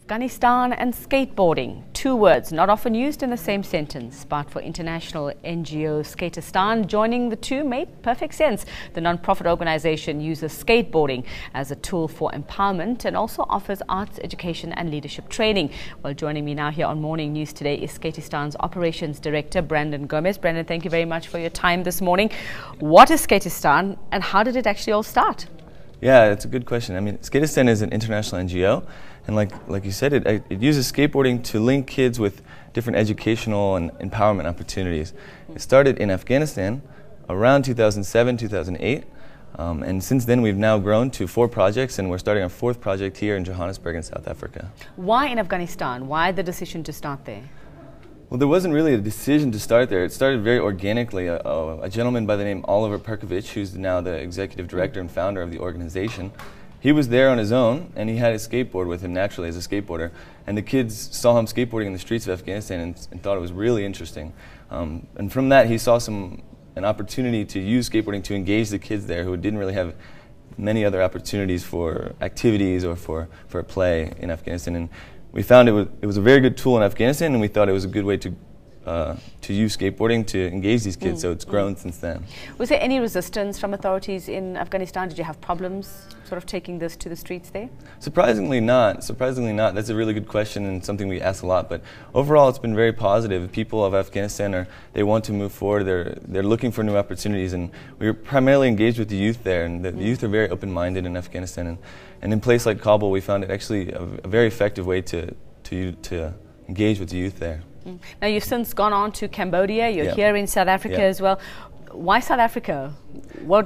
Afghanistan and skateboarding, two words not often used in the same sentence, but for international NGO Skateistan, joining the two made perfect sense. The non-profit organization uses skateboarding as a tool for empowerment and also offers arts education and leadership training. Well, joining me now here on Morning News today is Skateistan's Operations Director, Brandon Gomez. Brandon, thank you very much for your time this morning. What is Skateistan and how did it actually all start? Yeah, it's a good question. I mean, Skateistan is an international NGO, and like you said, it uses skateboarding to link kids with different educational and empowerment opportunities. It started in Afghanistan around 2007, 2008, and since then we've now grown to 4 projects, and we're starting our 4th project here in Johannesburg in South Africa. Why in Afghanistan? Why the decision to start there? Well, there wasn't really a decision to start there. It started very organically. A gentleman by the name Oliver Perkovich, who's now the executive director and founder of the organization, he was there on his own, and he had his skateboard with him naturally as a skateboarder. And the kids saw him skateboarding in the streets of Afghanistan and thought it was really interesting. And from that, he saw an opportunity to use skateboarding to engage the kids there who didn't really have many other opportunities for activities or for play in Afghanistan. And we found it was a very good tool in Afghanistan, and we thought it was a good way to use skateboarding to engage these kids, so it's grown since then. Was there any resistance from authorities in Afghanistan? Did you have problems sort of taking this to the streets there? Surprisingly not. Surprisingly not. That's a really good question and something we ask a lot, but overall it's been very positive. People of Afghanistan they want to move forward, they're looking for new opportunities, and we're primarily engaged with the youth there, and the youth are very open-minded in Afghanistan, and in a place like Kabul we found it actually a very effective way to engage with the youth there. Now you've since gone on to Cambodia, you're here in South Africa as well. Why South Africa? Where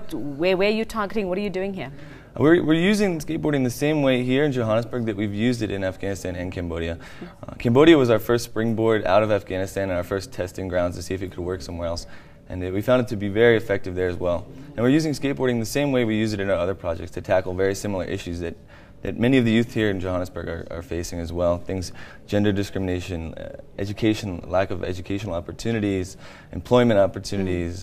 are you targeting? What are you doing here? We're using skateboarding the same way here in Johannesburg that we've used it in Afghanistan and Cambodia. Cambodia was our first springboard out of Afghanistan and our first testing grounds to see if it could work somewhere else. And we found it to be very effective there as well. And we're using skateboarding the same way we use it in our other projects to tackle very similar issues that many of the youth here in Johannesburg are facing as well. Things, gender discrimination, education, lack of educational opportunities, employment opportunities,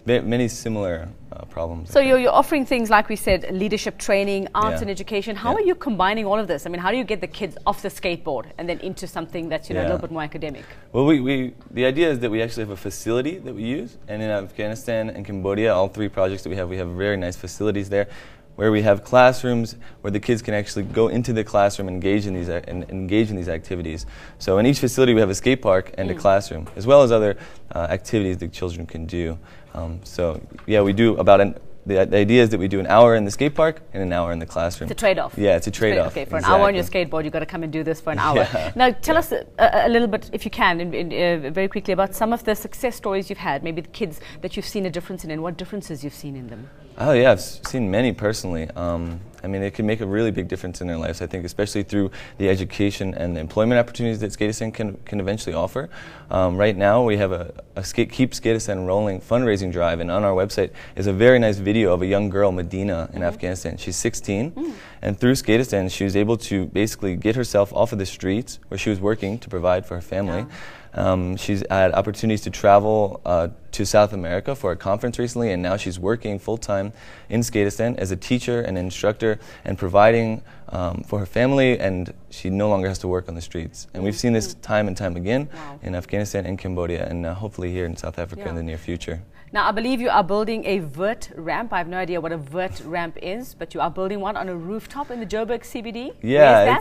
many similar problems. So you're offering things, like we said, leadership training, arts and education. How are you combining all of this? I mean, how do you get the kids off the skateboard and then into something that's a little bit more academic? Well, the idea is that we actually have a facility that we use, and in Afghanistan and Cambodia, all 3 projects that we have very nice facilities there, where we have classrooms where the kids can actually go into the classroom and engage in these activities. So in each facility we have a skate park and a classroom, as well as other activities that children can do. So yeah, we do the idea is that we do an hour in the skate park and an hour in the classroom. It's a trade-off. Yeah, it's a trade-off. Okay, for an hour on your skateboard, you've got to come and do this for an hour. Now, tell us a little bit, if you can, very quickly, about some of the success stories you've had, maybe the kids that you've seen a difference in, and what differences you've seen in them. Oh yeah, I've seen many personally. I mean, it can make a really big difference in their lives, I think, especially through the education and the employment opportunities that Skateistan can eventually offer. Right now, we have a Keep Skateistan Rolling fundraising drive, and on our website is a very nice video of a young girl, Medina, in Afghanistan. She's 16, and through Skateistan, she was able to basically get herself off of the streets where she was working to provide for her family. She's had opportunities to travel to South America for a conference recently, and now she's working full-time in Skateistan as a teacher and instructor and providing for her family, and she no longer has to work on the streets. And we've seen this time and time again in Afghanistan and Cambodia, and hopefully here in South Africa in the near future. Now, I believe you are building a vert ramp. I have no idea what a vert ramp is, but you are building one on a rooftop in the Joburg CBD. Yeah,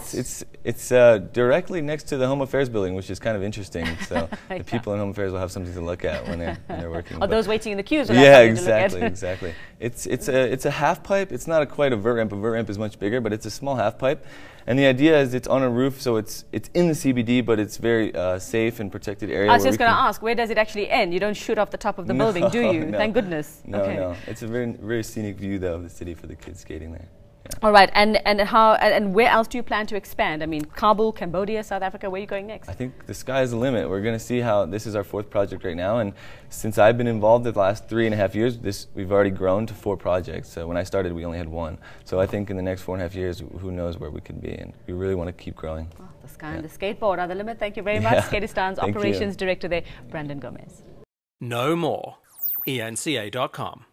it's directly next to the Home Affairs building, which is kind of interesting. So the people in Home Affairs will have something to look at when they're working. Or those waiting in the queues. Yeah, exactly. It's a half pipe. It's not quite a vert ramp. A vert ramp is much bigger, but it's a small half pipe. And the idea is it's on a roof, so it's in the CBD, but it's very safe and protected area. I was just going to ask, where does it actually end? You don't shoot off the top of the building, do you? No. Thank goodness. No. It's a very scenic view, though, of the city for the kids skating there. Yeah. All right, and where else do you plan to expand? I mean, Kabul, Cambodia, South Africa, where are you going next? I think the sky is the limit. We're going to see how, this is our 4th project right now, and since I've been involved the last 3.5 years, we've already grown to 4 projects. So when I started, we only had 1. So I think in the next 4.5 years, who knows where we could be, and we really want to keep growing. Well, the sky and the skateboard are the limit. Thank you very much. Skateistan's Operations Director there, Brandon Gomez. Know more. eNCA.com